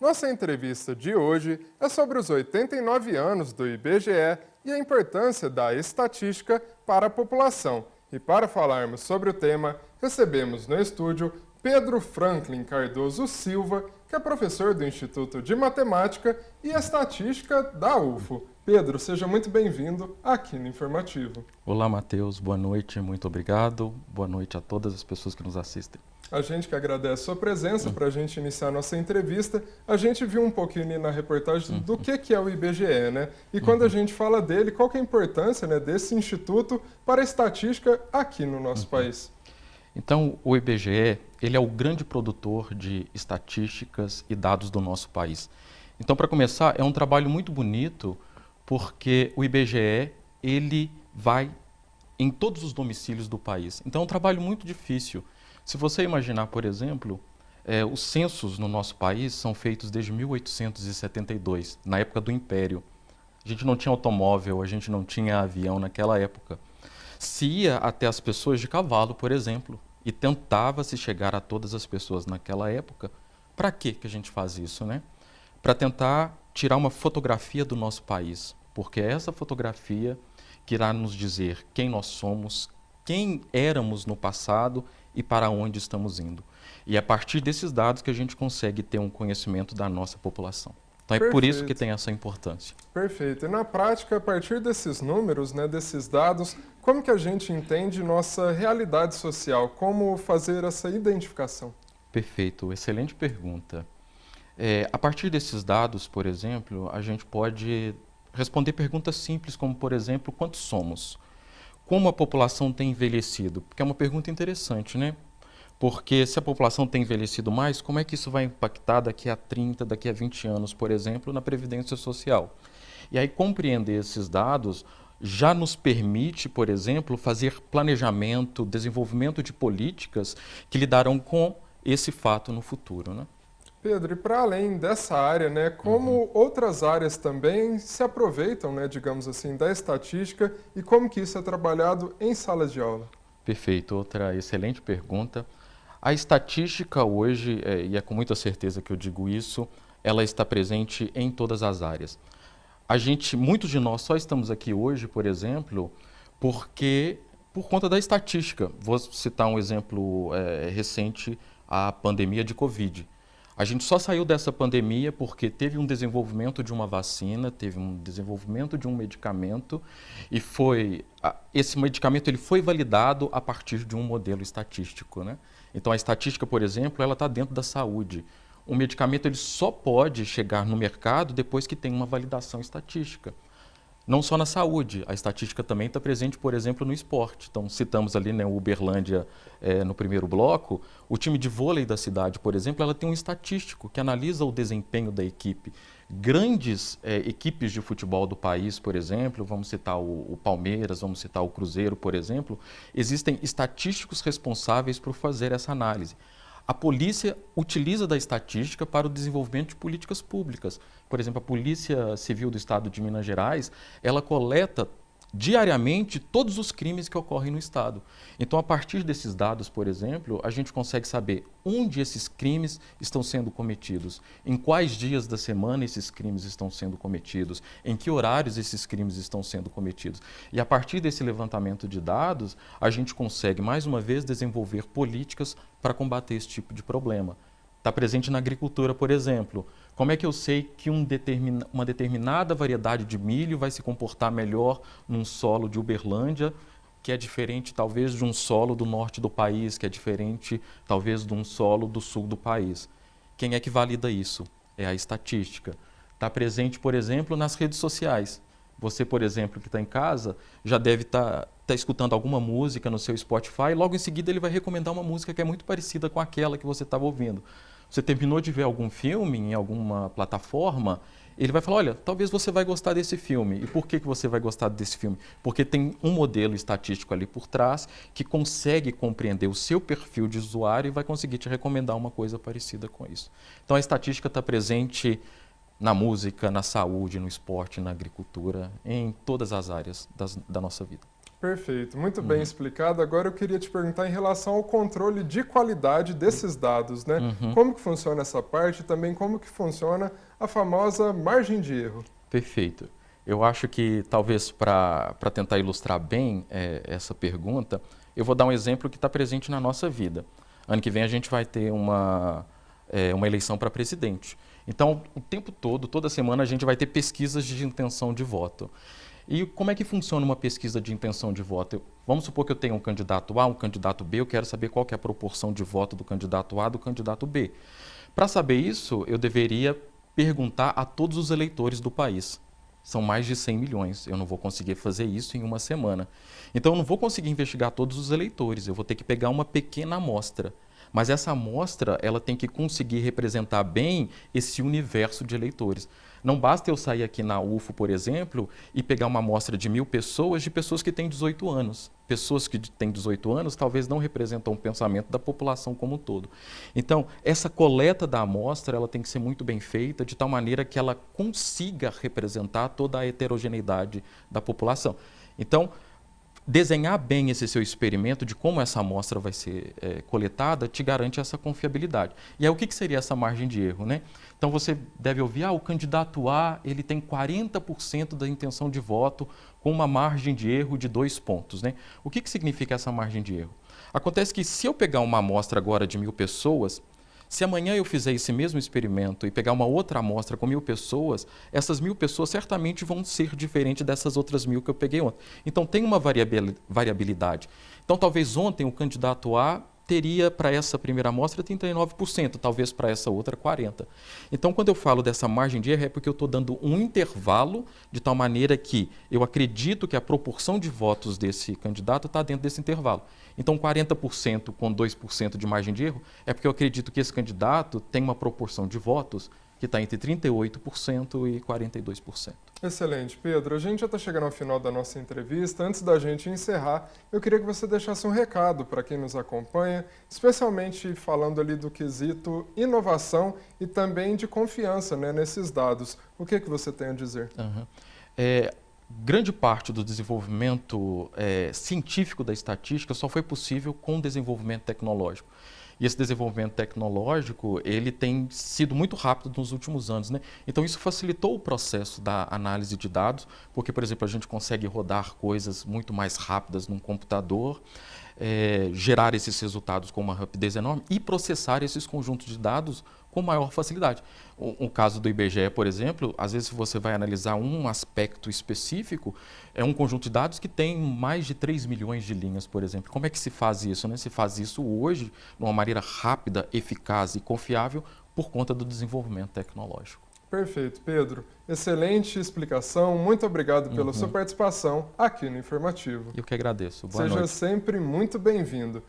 Nossa entrevista de hoje é sobre os 89 anos do IBGE e a importância da estatística para a população. E para falarmos sobre o tema, recebemos no estúdio Pedro Franklin Cardoso Silva, que é professor do Instituto de Matemática e Estatística da UFO. Pedro, seja muito bem-vindo aqui no Informativo. Olá, Matheus. Boa noite, muito obrigado. Boa noite a todas as pessoas que nos assistem. A gente que agradece a sua presença para a gente iniciar a nossa entrevista. A gente viu um pouquinho na reportagem do que é o IBGE, né? E quando a gente fala dele, qual que é a importância, né, desse instituto para a estatística aqui no nosso país? Então, o IBGE, ele é o grande produtor de estatísticas e dados do nosso país. Então, para começar, é um trabalho muito bonito, porque o IBGE, ele vai em todos os domicílios do país. Então, é um trabalho muito difícil. Se você imaginar, por exemplo, os censos no nosso país são feitos desde 1872, na época do Império. A gente não tinha automóvel, a gente não tinha avião naquela época. Se ia até as pessoas de cavalo, por exemplo, e tentava se chegar a todas as pessoas naquela época. Para que a gente faz isso, né? Para tentar tirar uma fotografia do nosso país, porque é essa fotografia que irá nos dizer quem nós somos, quem éramos no passado e para onde estamos indo. E é a partir desses dados que a gente consegue ter um conhecimento da nossa população. Então é por isso que tem essa importância. Perfeito. E na prática, a partir desses números, né, desses dados, como que a gente entende nossa realidade social? Como fazer essa identificação? Perfeito, excelente pergunta. A partir desses dados, por exemplo, a gente pode responder perguntas simples como, por exemplo, quantos somos? Como a população tem envelhecido? Porque é uma pergunta interessante, né? Porque se a população tem envelhecido mais, como é que isso vai impactar daqui a 30, daqui a 20 anos, por exemplo, na Previdência Social? E aí compreender esses dados já nos permite, por exemplo, fazer planejamento, desenvolvimento de políticas que lidarão com esse fato no futuro, né? Pedro, e para além dessa área, né, como outras áreas também se aproveitam, né, digamos assim, da estatística e como que isso é trabalhado em salas de aula? Perfeito, outra excelente pergunta. A estatística hoje, e é com muita certeza que eu digo isso, ela está presente em todas as áreas. Muitos de nós só estamos aqui hoje, por exemplo, por conta da estatística. Vou citar um exemplo recente, a pandemia de Covid. A gente só saiu dessa pandemia porque teve um desenvolvimento de uma vacina, teve um desenvolvimento de um medicamento e esse medicamento ele foi validado a partir de um modelo estatístico, né? Então a estatística, por exemplo, ela está dentro da saúde. Um medicamento ele só pode chegar no mercado depois que tem uma validação estatística. Não só na saúde, a estatística também está presente, por exemplo, no esporte. Então, citamos ali, né, o Uberlândia no primeiro bloco. O time de vôlei da cidade, por exemplo, ela tem um estatístico que analisa o desempenho da equipe. Grandes equipes de futebol do país, por exemplo, vamos citar o Palmeiras, vamos citar o Cruzeiro, por exemplo, existem estatísticos responsáveis por fazer essa análise. A polícia utiliza da estatística para o desenvolvimento de políticas públicas. Por exemplo, a Polícia Civil do Estado de Minas Gerais, ela coleta diariamente todos os crimes que ocorrem no Estado. Então, a partir desses dados, por exemplo, a gente consegue saber onde esses crimes estão sendo cometidos, em quais dias da semana esses crimes estão sendo cometidos, em que horários esses crimes estão sendo cometidos. E a partir desse levantamento de dados, a gente consegue, mais uma vez, desenvolver políticas para combater esse tipo de problema. Está presente na agricultura, por exemplo. Como é que eu sei que uma determinada variedade de milho vai se comportar melhor num solo de Uberlândia, que é diferente talvez de um solo do norte do país, que é diferente talvez de um solo do sul do país? Quem é que valida isso? É a estatística. Está presente, por exemplo, nas redes sociais. Você, por exemplo, que está em casa, já deve estar escutando alguma música no seu Spotify, e logo em seguida ele vai recomendar uma música que é muito parecida com aquela que você estava ouvindo. Você terminou de ver algum filme em alguma plataforma, ele vai falar, olha, talvez você vai gostar desse filme. E por que você vai gostar desse filme? Porque tem um modelo estatístico ali por trás que consegue compreender o seu perfil de usuário e vai conseguir te recomendar uma coisa parecida com isso. Então a estatística está presente na música, na saúde, no esporte, na agricultura, em todas as áreas da nossa vida. Perfeito, muito bem explicado. Agora eu queria te perguntar em relação ao controle de qualidade desses dados, né? Como que funciona essa parte e também como que funciona a famosa margem de erro? Perfeito. Eu acho que talvez para tentar ilustrar bem essa pergunta, eu vou dar um exemplo que está presente na nossa vida. Ano que vem a gente vai ter uma eleição para presidente. Então, o tempo todo, toda semana, a gente vai ter pesquisas de intenção de voto. E como é que funciona uma pesquisa de intenção de voto? Vamos supor que eu tenho um candidato A, um candidato B, eu quero saber qual que é a proporção de voto do candidato A do candidato B. Para saber isso, eu deveria perguntar a todos os eleitores do país. São mais de 100 milhões. Eu não vou conseguir fazer isso em uma semana. Então, eu não vou conseguir investigar todos os eleitores. Eu vou ter que pegar uma pequena amostra. Mas essa amostra, ela tem que conseguir representar bem esse universo de eleitores. Não basta eu sair aqui na UFO, por exemplo, e pegar uma amostra de 1.000 pessoas, de pessoas que têm 18 anos. Pessoas que têm 18 anos talvez não representam o pensamento da população como um todo. Então, essa coleta da amostra, ela tem que ser muito bem feita, de tal maneira que ela consiga representar toda a heterogeneidade da população. Então, desenhar bem esse seu experimento de como essa amostra vai ser coletada te garante essa confiabilidade. E aí, o que seria essa margem de erro, né? Então, você deve ouvir, o candidato A ele tem 40% da intenção de voto com uma margem de erro de 2 pontos, né? O que significa essa margem de erro? Acontece que se eu pegar uma amostra agora de 1.000 pessoas, se amanhã eu fizer esse mesmo experimento e pegar uma outra amostra com 1.000 pessoas, essas 1.000 pessoas certamente vão ser diferentes dessas outras 1.000 que eu peguei ontem. Então, tem uma variabilidade. Então, talvez ontem o candidato A teria para essa primeira amostra 39%, talvez para essa outra 40%. Então, quando eu falo dessa margem de erro, é porque eu estou dando um intervalo de tal maneira que eu acredito que a proporção de votos desse candidato está dentro desse intervalo. Então, 40% com 2% de margem de erro é porque eu acredito que esse candidato tem uma proporção de votos que está entre 38% e 42%. Excelente, Pedro. A gente já está chegando ao final da nossa entrevista. Antes da gente encerrar, eu queria que você deixasse um recado para quem nos acompanha, especialmente falando ali do quesito inovação e também de confiança, né, nesses dados. O que você tem a dizer? Grande parte do desenvolvimento científico da estatística só foi possível com o desenvolvimento tecnológico. E esse desenvolvimento tecnológico, ele tem sido muito rápido nos últimos anos, né? Então, isso facilitou o processo da análise de dados, porque, por exemplo, a gente consegue rodar coisas muito mais rápidas num computador, gerar esses resultados com uma rapidez enorme e processar esses conjuntos de dados com maior facilidade. O caso do IBGE, por exemplo, às vezes você vai analisar um aspecto específico, é um conjunto de dados que tem mais de 3 milhões de linhas, por exemplo. Como é que se faz isso, né? Se faz isso hoje de uma maneira rápida, eficaz e confiável por conta do desenvolvimento tecnológico. Perfeito, Pedro. Excelente explicação. Muito obrigado pela sua participação aqui no Informativo. Eu que agradeço. Boa noite. noite. Seja sempre muito bem-vindo.